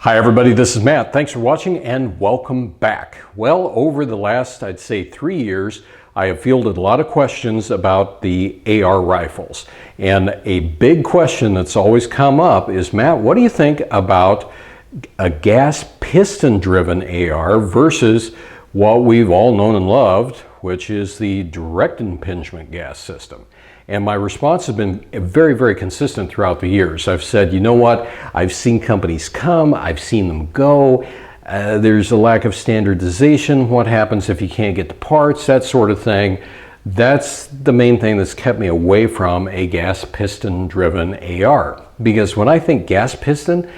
Hi everybody, this is Matt. Thanks for watching and welcome back. Well, over the last, I'd say 3 years, I have fielded a lot of questions about the AR rifles. And a big question that's always come up is, Matt, what do you think about a gas piston driven AR versus what we've all known and loved, which is the direct impingement gas system? And my response has been very, very consistent throughout the years. I've said, you know what, I've seen companies come, I've seen them go, there's a lack of standardization, what happens if you can't get the parts, that sort of thing. That's the main thing that's kept me away from a gas piston driven AR. Because when I think gas piston,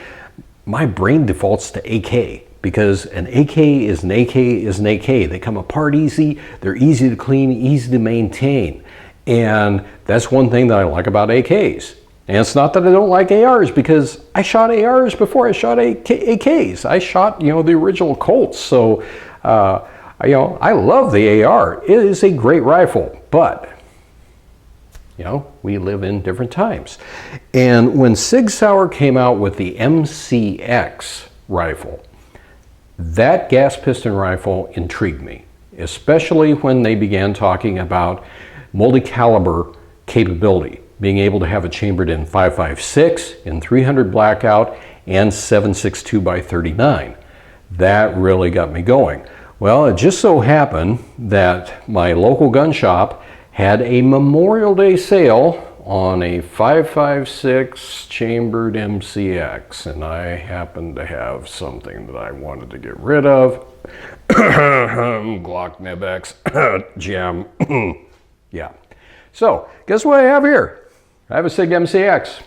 my brain defaults to AK. Because an AK is an AK is an AK. They come apart easy, they're easy to clean, easy to maintain. And that's one thing that I like about AKs. And it's not that I don't like ARs, because I shot ARs before I shot AKs. I shot, the original Colts. So, I love the AR. It is a great rifle, but, we live in different times. And when Sig Sauer came out with the MCX rifle, that gas piston rifle intrigued me, especially when they began talking about multi-caliber capability, being able to have it chambered in 5.56, in 300 blackout, and 7.62 by 39. That really got me going. Well, it just so happened that my local gun shop had a Memorial Day sale on a 5.56 chambered MCX, and I happened to have something that I wanted to get rid of. Glock Nib X Gem. Yeah. So, guess what I have here? I have a Sig MCX.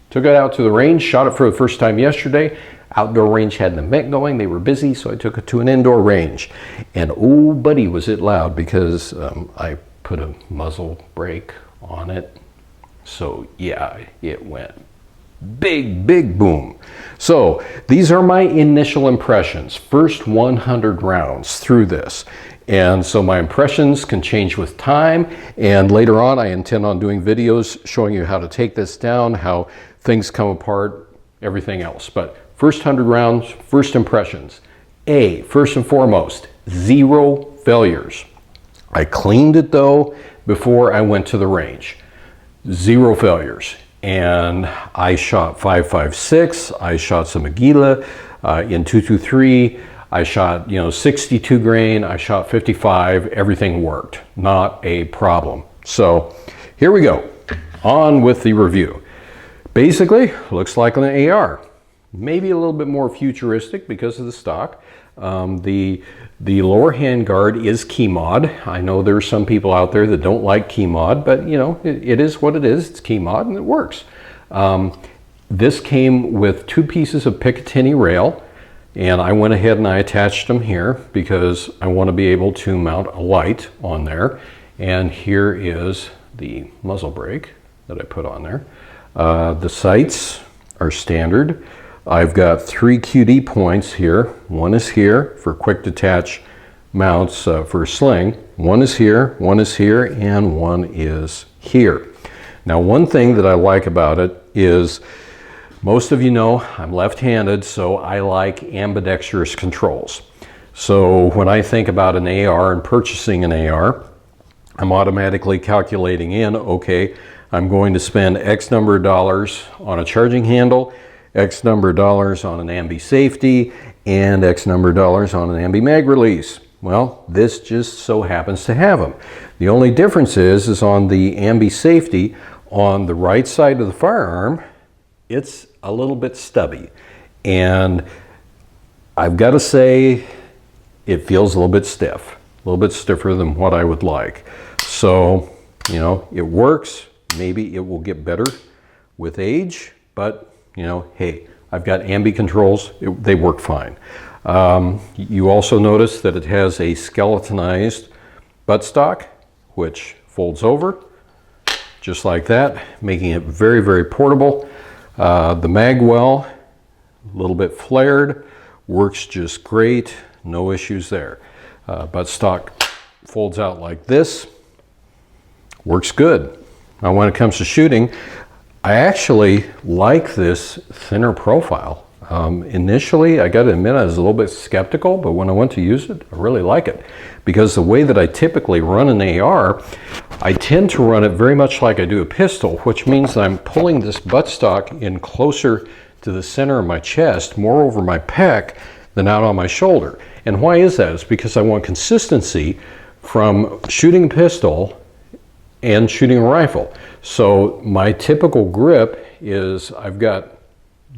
Took it out to the range, shot it for the first time yesterday. Outdoor range had an event going, they were busy, so I took it to an indoor range. And oh buddy, was it loud, because I put a muzzle brake on it. So yeah, it went big boom. So these are my initial impressions, first 100 rounds through this. And so my impressions can change with time, and later on I intend on doing videos showing you how to take this down, how things come apart, everything else. But first 100 rounds, first impressions. First and foremost, 0 failures. I cleaned it though before I went to the range. 0 failures. And I shot 5.56, I shot some Aguila in 223, I shot 62 grain, I shot 55, everything worked, not a problem. So here we go, on with the review. Basically, looks like an AR, maybe a little bit more futuristic because of the stock. The lower handguard is keymod. I know there's some people out there that don't like keymod, but it is what it is. It's keymod and it works. This came with 2 pieces of Picatinny rail, and I went ahead and I attached them here because I want to be able to mount a light on there. And here is the muzzle brake that I put on there. The sights are standard. I've got 3 QD points here. One is here for quick detach mounts for a sling. One is here, and one is here. Now, one thing that I like about it is, most of you know I'm left-handed, so I like ambidextrous controls. So when I think about an AR and purchasing an AR, I'm automatically calculating in, okay, I'm going to spend X number of dollars on a charging handle, X number of dollars on an ambi safety, and X number of dollars on an ambi mag release. Well, this just so happens to have them. The only difference is on the ambi safety, on the right side of the firearm, it's a little bit stubby. And I've got to say, it feels a little bit stiff, a little bit stiffer than what I would like. So, it works. Maybe it will get better with age, but hey, I've got ambi controls, they work fine. You also notice that it has a skeletonized buttstock, which folds over, just like that, making it very, very portable. The mag well, a little bit flared, works just great, no issues there. Buttstock folds out like this, works good. Now when it comes to shooting, I actually like this thinner profile. Initially, I got to admit, I was a little bit skeptical, but when I went to use it, I really like it. Because the way that I typically run an AR, I tend to run it very much like I do a pistol, which means I'm pulling this buttstock in closer to the center of my chest, more over my pec than out on my shoulder. And why is that? It's because I want consistency from shooting a pistol and shooting a rifle. So my typical grip is I've got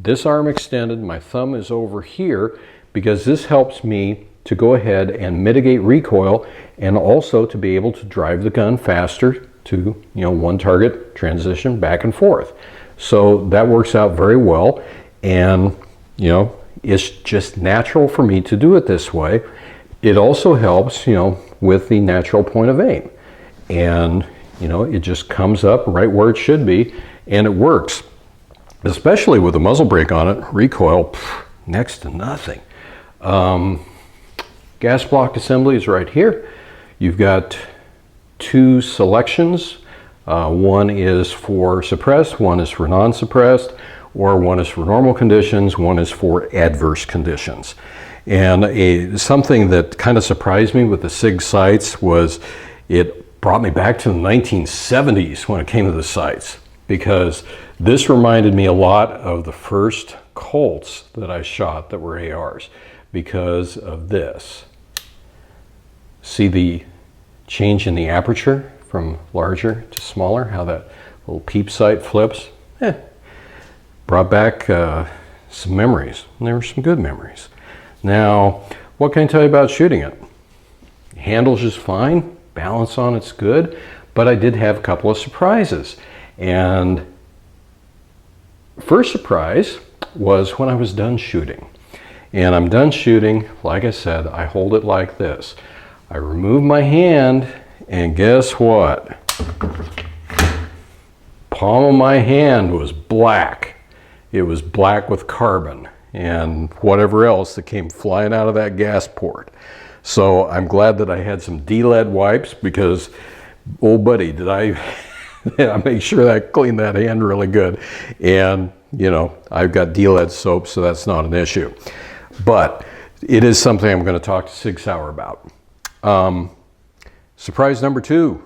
this arm extended, my thumb is over here, because this helps me to go ahead and mitigate recoil and also to be able to drive the gun faster to, one target transition back and forth. So that works out very well, and it's just natural for me to do it this way. It also helps, with the natural point of aim, and it just comes up right where it should be, and it works. Especially with a muzzle brake on it, recoil, next to nothing. Gas block assembly is right here. You've got two selections. One is for suppressed, one is for non-suppressed, or one is for normal conditions, one is for adverse conditions. And something that kind of surprised me with the Sig sights was it brought me back to the 1970s when it came to the sights, because this reminded me a lot of the first Colts that I shot that were ARs because of this. See the change in the aperture from larger to smaller, how that little peep sight flips? Brought back some memories, and there were some good memories. Now, what can I tell you about shooting it? Handles just fine, balance on it's good, but I did have a couple of surprises. And first surprise was when I was done shooting. And I'm done shooting, like I said, I hold it like this. I remove my hand, and guess what? Palm of my hand was black. It was black with carbon and whatever else that came flying out of that gas port. So I'm glad that I had some D-lead wipes, because, oh buddy, did I make sure that I cleaned that hand really good. And I've got D-lead soap, so that's not an issue. But it is something I'm going to talk to Sig Sauer about. Surprise number 2,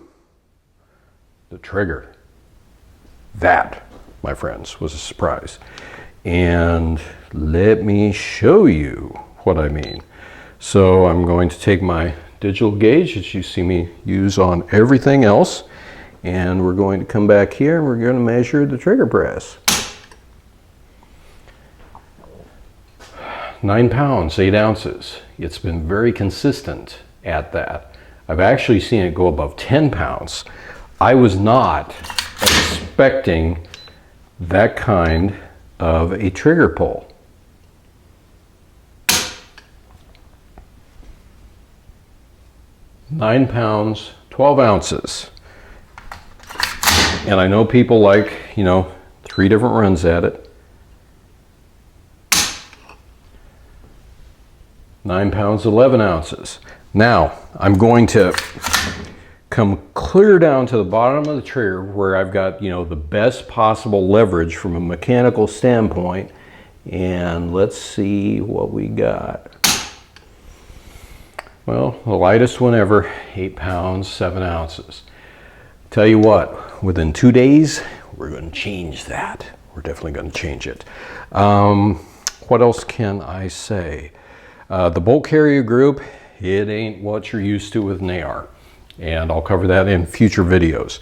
the trigger. That, my friends, was a surprise. And let me show you what I mean. So I'm going to take my digital gauge that you see me use on everything else, and we're going to come back here and we're going to measure the trigger press. 9 pounds, 8 ounces. It's been very consistent at that. I've actually seen it go above 10 pounds. I was not expecting that kind of a trigger pull. Nine pounds, 12 ounces. And I know people like, 3 different runs at it. 9 pounds, 11 ounces. Now, I'm going to come clear down to the bottom of the trigger where I've got, the best possible leverage from a mechanical standpoint. And let's see what we got. Well, the lightest one ever, 8 pounds, 7 ounces. Tell you what, within 2 days, we're going to change that. We're definitely going to change it. What else can I say? The bolt carrier group, it ain't what you're used to with an AR. And I'll cover that in future videos.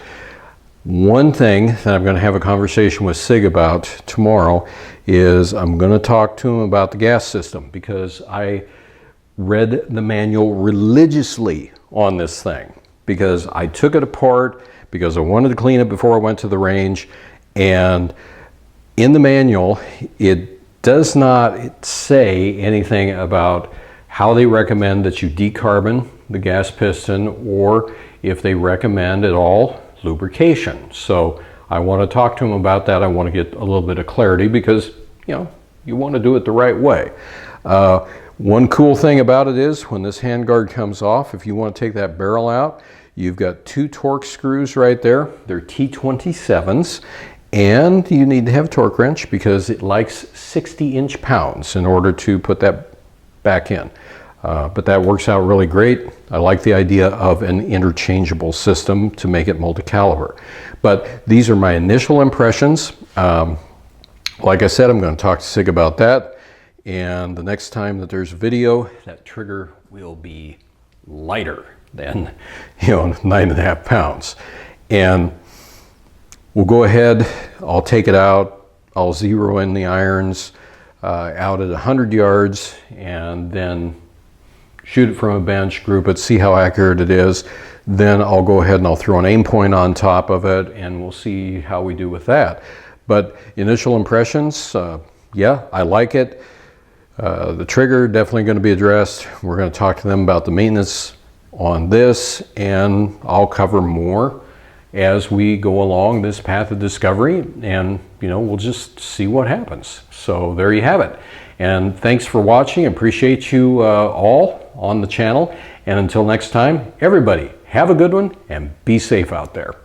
One thing that I'm going to have a conversation with Sig about tomorrow is I'm going to talk to him about the gas system, because I read the manual religiously on this thing, because I took it apart because I wanted to clean it before I went to the range. And in the manual, it does not say anything about how they recommend that you decarbon the gas piston, or if they recommend at all lubrication. So I want to talk to him about that. I want to get a little bit of clarity, because you want to do it the right way. One cool thing about it is when this handguard comes off, if you want to take that barrel out, you've got 2 Torx screws right there. They're T27s, And you need to have a torque wrench because it likes 60 inch-pounds in order to put that back in. But that works out really great. I like the idea of an interchangeable system to make it multi-caliber. But these are my initial impressions. Like I said, I'm going to talk to Sig about that. And the next time that there's a video, that trigger will be lighter than, 9.5 pounds. And we'll go ahead, I'll take it out, I'll zero in the irons out at 100 yards, and then shoot it from a bench, group it, see how accurate it is. Then I'll go ahead and I'll throw an aim point on top of it, and we'll see how we do with that. But initial impressions, yeah, I like it. The trigger definitely going to be addressed. We're going to talk to them about the maintenance on this, and I'll cover more as we go along this path of discovery, and we'll just see what happens. So there you have it. And thanks for watching. Appreciate you all on the channel. And until next time, everybody have a good one and be safe out there.